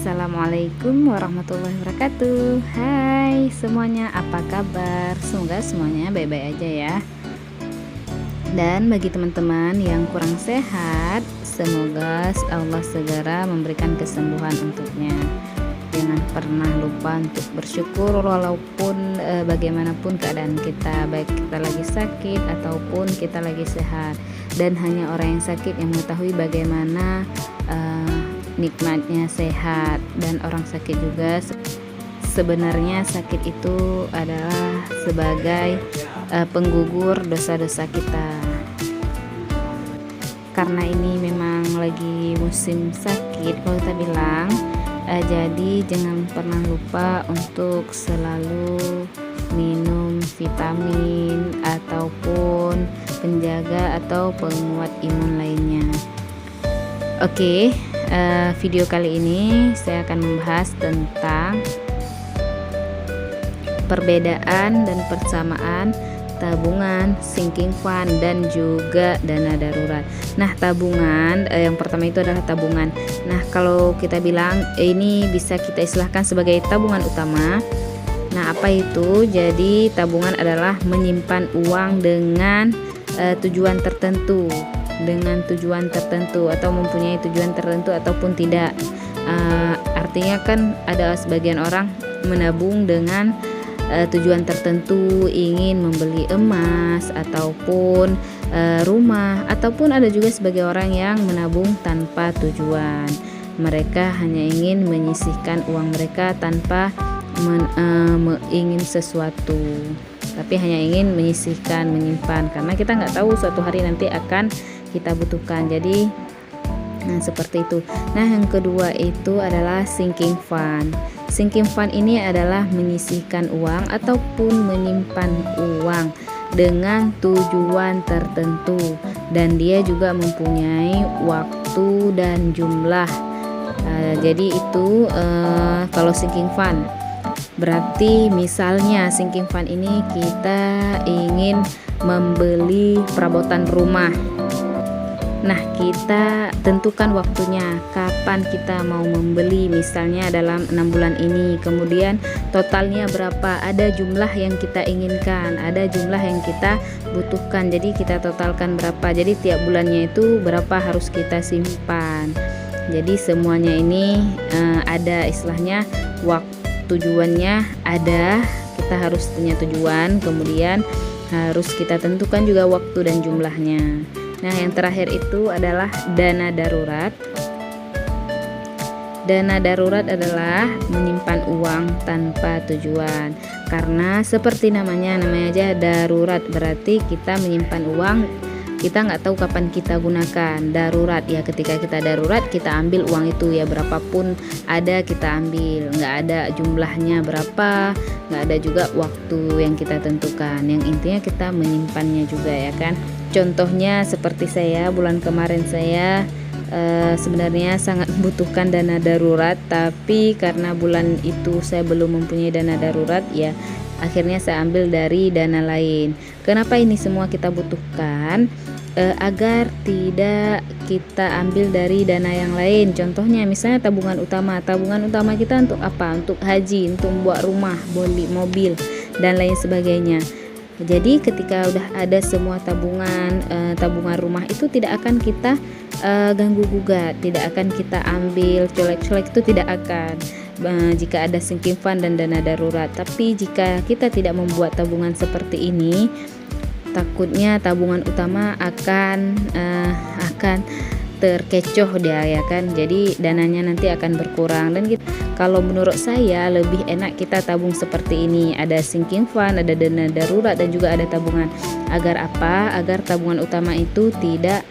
Assalamualaikum warahmatullahi wabarakatuh. Hai semuanya, apa kabar? Semoga semuanya baik-baik aja ya. Dan bagi teman-teman yang kurang sehat, semoga Allah segera memberikan kesembuhan untuknya. Jangan pernah lupa untuk bersyukur walaupun bagaimanapun keadaan kita, baik kita lagi sakit ataupun kita lagi sehat. Dan hanya orang yang sakit yang mengetahui bagaimana nikmatnya sehat, dan orang sakit juga sebenarnya sakit itu adalah sebagai penggugur dosa-dosa kita. Karena ini memang lagi musim sakit kalau kita bilang, jadi jangan pernah lupa untuk selalu minum vitamin ataupun penjaga atau penguat imun lainnya. Oke, video kali ini saya akan membahas tentang perbedaan dan persamaan tabungan, sinking fund, dan juga dana darurat. Nah, tabungan yang pertama itu adalah tabungan. Nah, kalau kita bilang ini bisa kita istilahkan sebagai tabungan utama. Nah, apa itu? Jadi tabungan adalah menyimpan uang dengan tujuan tertentu, atau mempunyai tujuan tertentu ataupun tidak. Artinya kan ada sebagian orang menabung dengan tujuan tertentu, ingin membeli emas ataupun rumah, ataupun ada juga sebagai orang yang menabung tanpa tujuan. Mereka hanya ingin menyisihkan uang mereka tanpa ingin sesuatu, tapi hanya ingin menyisihkan, menyimpan, karena kita nggak tahu suatu hari nanti akan kita butuhkan. Jadi seperti itu. Nah, yang kedua itu adalah sinking fund. Sinking fund ini adalah menyisihkan uang ataupun menyimpan uang dengan tujuan tertentu, dan dia juga mempunyai waktu dan jumlah. Jadi itu kalau sinking fund. Berarti misalnya sinking fund ini kita ingin membeli perabotan rumah. Nah, kita tentukan waktunya kapan kita mau membeli, misalnya dalam 6 bulan ini. Kemudian totalnya berapa, ada jumlah yang kita inginkan, ada jumlah yang kita butuhkan. Jadi kita totalkan berapa. Jadi tiap bulannya itu berapa harus kita simpan. Jadi semuanya ini ada istilahnya tujuannya ada, kita harus punya tujuan, kemudian harus kita tentukan juga waktu dan jumlahnya. Nah, yang terakhir itu adalah dana darurat. Dana darurat adalah menyimpan uang tanpa tujuan, karena seperti namanya aja darurat, berarti kita menyimpan uang, kita nggak tahu kapan kita gunakan. Darurat ya, ketika kita darurat kita ambil uang itu ya, berapapun ada kita ambil, nggak ada jumlahnya berapa, nggak ada juga waktu yang kita tentukan. Yang intinya kita menyimpannya juga ya kan. Contohnya seperti saya bulan kemarin, saya sebenarnya sangat membutuhkan dana darurat, tapi karena bulan itu saya belum mempunyai dana darurat ya, akhirnya saya ambil dari dana lain. Kenapa ini semua kita butuhkan? Agar tidak kita ambil dari dana yang lain. Contohnya misalnya tabungan utama. Tabungan utama kita untuk apa? Untuk haji, untuk membuat rumah, beli mobil, dan lain sebagainya. Jadi ketika udah ada semua tabungan rumah itu tidak akan kita ganggu gugat, tidak akan kita ambil colek-colek, itu tidak akan. Jika ada sinking fund dan dana darurat. Tapi jika kita tidak membuat tabungan seperti ini, takutnya tabungan utama akan terkecoh dia ya kan. Jadi dananya nanti akan berkurang. Dan kalau menurut saya lebih enak kita tabung seperti ini, ada sinking fund, ada dana darurat, dan juga ada tabungan. Agar apa? Agar tabungan utama itu tidak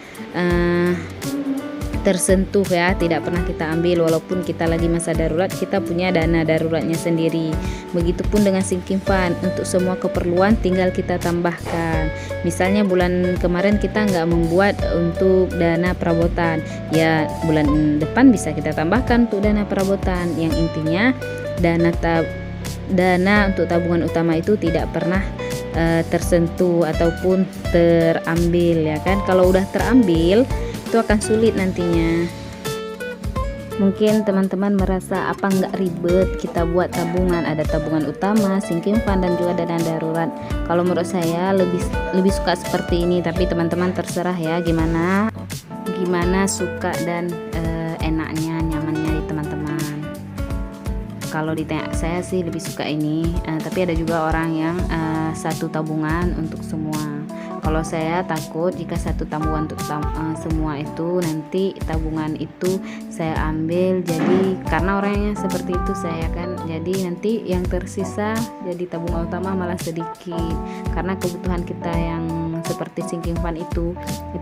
tersentuh ya, tidak pernah kita ambil. Walaupun kita lagi masa darurat, kita punya dana daruratnya sendiri. Begitupun dengan sinking fund, untuk semua keperluan tinggal kita tambahkan. Misalnya bulan kemarin kita nggak membuat untuk dana perabotan, ya bulan depan bisa kita tambahkan untuk dana perabotan. Yang intinya dana untuk tabungan utama itu tidak pernah tersentuh ataupun terambil ya kan. Kalau udah terambil itu akan sulit nantinya. Mungkin teman-teman merasa apa nggak ribet kita buat tabungan, ada tabungan utama, sinking fund, dan juga dana darurat. Kalau menurut saya lebih suka seperti ini, tapi teman-teman terserah ya gimana suka dan enaknya, nyamannya di teman-teman. Kalau ditanya saya sih lebih suka ini, tapi ada juga orang yang satu tabungan untuk semua. Kalau saya takut jika satu tabungan untuk semua itu nanti tabungan itu saya ambil, jadi karena orangnya seperti itu saya kan, jadi nanti yang tersisa jadi tabungan utama malah sedikit, karena kebutuhan kita yang seperti sinking fund itu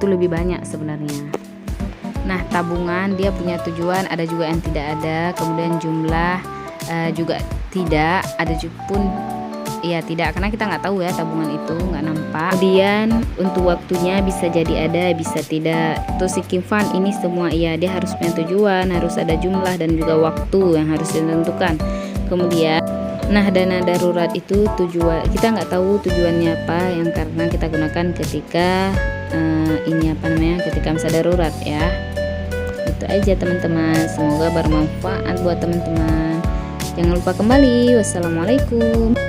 lebih banyak sebenarnya. Nah, tabungan dia punya tujuan, ada juga yang tidak ada, kemudian jumlah juga tidak ada pun ya tidak, karena kita nggak tahu ya, tabungan itu nggak nampak. Kemudian untuk waktunya bisa jadi ada, bisa tidak. Untuk sinking fund ini semua ya dia harus punya tujuan, harus ada jumlah dan juga waktu yang harus ditentukan. Kemudian nah, dana darurat itu tujuan kita nggak tahu tujuannya apa, yang karena kita gunakan ketika ketika masa darurat ya. Itu aja teman-teman, semoga bermanfaat buat teman-teman. Jangan lupa kembali. Wassalamualaikum.